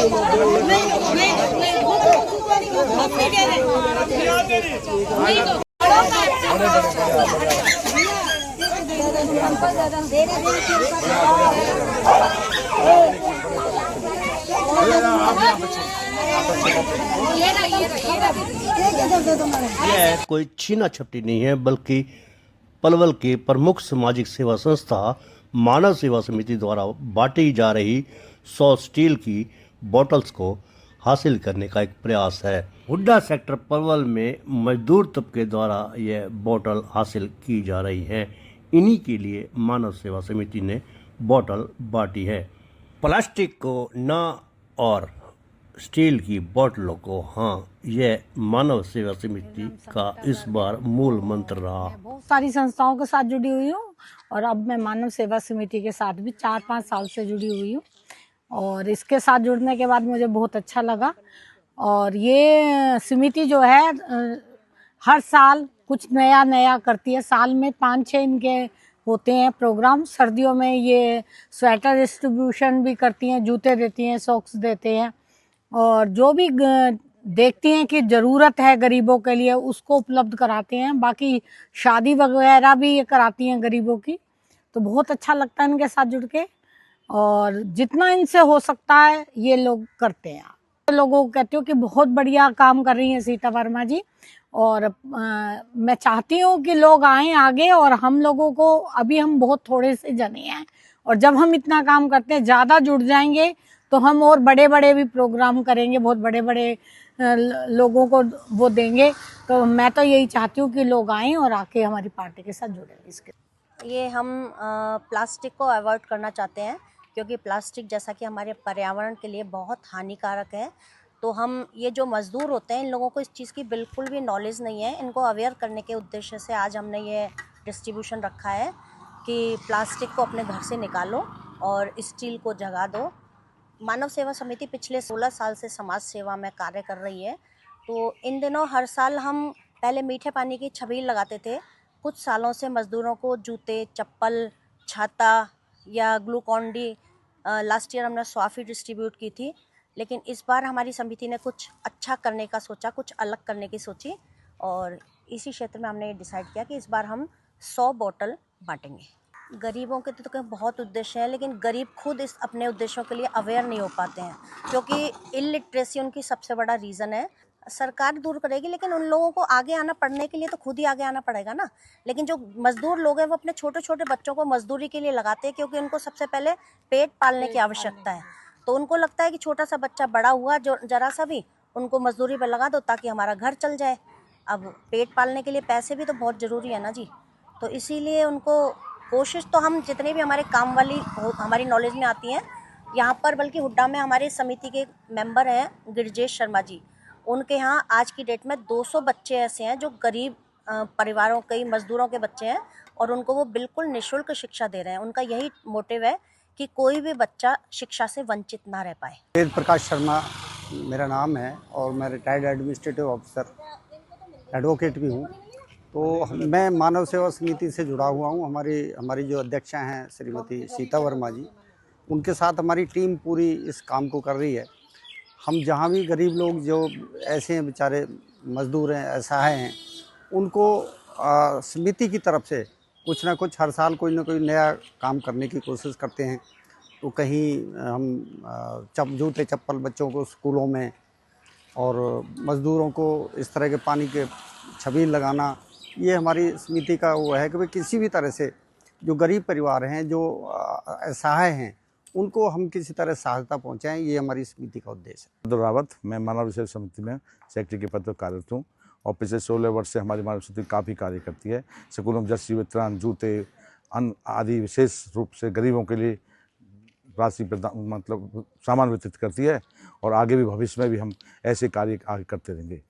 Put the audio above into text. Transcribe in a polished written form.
यह कोई छीना झपटी नहीं है, बल्कि पलवल के प्रमुख सामाजिक सेवा संस्था मानव सेवा समिति द्वारा बांटी जा रही 100 स्टील की बोतल्स को हासिल करने का एक प्रयास है। हुड्डा सेक्टर पलवल में मजदूर तबके द्वारा यह बोतल हासिल की जा रही है। इन्हीं के लिए मानव सेवा समिति ने बोतल बांटी है। प्लास्टिक को ना और स्टील की बोतलों को हाँ, यह मानव सेवा समिति का इस बार मूल मंत्र रहा। बहुत सारी संस्थाओं के साथ जुड़ी हुई हूँ और अब मैं मानव सेवा समिति के साथ भी 4-5 साल से जुड़ी हुई हूँ और इसके साथ जुड़ने के बाद मुझे बहुत अच्छा लगा। और ये समिति जो है हर साल कुछ नया नया करती है। साल में 5-6 इनके होते हैं प्रोग्राम। सर्दियों में ये स्वेटर डिस्ट्रीब्यूशन भी करती हैं, जूते देती हैं, सॉक्स देते हैं और जो भी देखती हैं कि ज़रूरत है गरीबों के लिए उसको उपलब्ध कराते हैं। बाकी शादी वगैरह भी ये कराती हैं गरीबों की। तो बहुत अच्छा लगता है इनके साथ जुड़ के और जितना इनसे हो सकता है ये लोग करते हैं। लोगों को कहती हूँ कि बहुत बढ़िया काम कर रही हैं सीता वर्मा जी और मैं चाहती हूँ कि लोग आएँ आगे और हम लोगों को अभी हम बहुत थोड़े से जने हैं और जब हम इतना काम करते हैं ज़्यादा जुड़ जाएंगे तो हम और बड़े बड़े भी प्रोग्राम करेंगे, बहुत बड़े बड़े लोगों को वो देंगे। तो मैं तो यही चाहती हूँ कि लोग आएँ और आके हमारी पार्टी के साथ जुड़ें। इसके ये हम प्लास्टिक को अवॉइड करना चाहते हैं क्योंकि प्लास्टिक जैसा कि हमारे पर्यावरण के लिए बहुत हानिकारक है। तो हम ये जो मज़दूर होते हैं इन लोगों को इस चीज़ की बिल्कुल भी नॉलेज नहीं है। इनको अवेयर करने के उद्देश्य से आज हमने ये डिस्ट्रीब्यूशन रखा है कि प्लास्टिक को अपने घर से निकालो और स्टील को जगा दो। मानव सेवा समिति पिछले 16 साल से समाज सेवा में कार्य कर रही है। तो इन दिनों हर साल हम पहले मीठे पानी की छबील लगाते थे। कुछ सालों से मज़दूरों को जूते, चप्पल, छाता या ग्लूकॉन डी, लास्ट ईयर हमने सॉफ़ी डिस्ट्रीब्यूट की थी। लेकिन इस बार हमारी समिति ने कुछ अच्छा करने का सोचा, कुछ अलग करने की सोची और इसी क्षेत्र में हमने डिसाइड किया कि इस बार हम 100 बोतल बांटेंगे। गरीबों के तो बहुत उद्देश्य हैं लेकिन गरीब खुद इस अपने उद्देश्यों के लिए अवेयर नहीं हो पाते हैं क्योंकि इलिटरेसी उनकी सबसे बड़ा रीज़न है। सरकार दूर करेगी लेकिन उन लोगों को आगे आना पढ़ने के लिए तो खुद ही आगे आना पड़ेगा ना। लेकिन जो मज़दूर लोग हैं वो अपने छोटे छोटे बच्चों को मजदूरी के लिए लगाते हैं क्योंकि उनको सबसे पहले पेट पालने की आवश्यकता है। तो उनको लगता है कि छोटा सा बच्चा बड़ा हुआ जो जरा सा भी उनको मजदूरी पर लगा दो ताकि हमारा घर चल जाए। अब पेट पालने के लिए पैसे भी तो बहुत ज़रूरी है ना जी। तो इसीलिए उनको कोशिश तो हम जितने भी हमारे काम वाली हमारी नॉलेज में आती हैं यहाँ पर, बल्कि हुड्डा में हमारे समिति के मेंबर हैं गिरजेश शर्मा जी, उनके यहाँ आज की डेट में 200 बच्चे ऐसे हैं जो गरीब परिवारों कई मज़दूरों के बच्चे हैं और उनको वो बिल्कुल निःशुल्क शिक्षा दे रहे हैं। उनका यही मोटिव है कि कोई भी बच्चा शिक्षा से वंचित ना रह पाए। वेद प्रकाश शर्मा मेरा नाम है और मैं रिटायर्ड एडमिनिस्ट्रेटिव ऑफिसर एडवोकेट भी हूँ। तो मैं मानव सेवा समिति से जुड़ा हुआ हूँ। हमारी जो अध्यक्षा हैं श्रीमती सीता वर्मा जी, उनके साथ हमारी टीम पूरी इस काम को कर रही है। हम जहाँ भी गरीब लोग जो ऐसे हैं, बेचारे मजदूर हैं, असहाय हैं, उनको समिति की तरफ से कुछ ना कुछ हर साल कोई ना कोई नया काम करने की कोशिश करते हैं। तो कहीं हम जूते चप्पल बच्चों को स्कूलों में और मज़दूरों को इस तरह के पानी के छबील लगाना, ये हमारी समिति का वो है कि भाई किसी भी तरह से जो गरीब परिवार हैं, जो असहाय हैं, उनको हम किसी तरह सहायता पहुंचाएं, ये हमारी समिति का उद्देश्य है। अब्दुल रावत, मैं मानव सेवा समिति में सेक्रेटरी के पद पर कार्यरत हूँ और पिछले 16 वर्ष से हमारी मानव समिति काफ़ी कार्य करती है। स्कूलों में जर्सी वितरण, जूते, अन्न आदि विशेष रूप से गरीबों के लिए राशि प्रदान सामान वितरित करती है और आगे भी भविष्य में भी हम ऐसे कार्य आगे करते रहेंगे।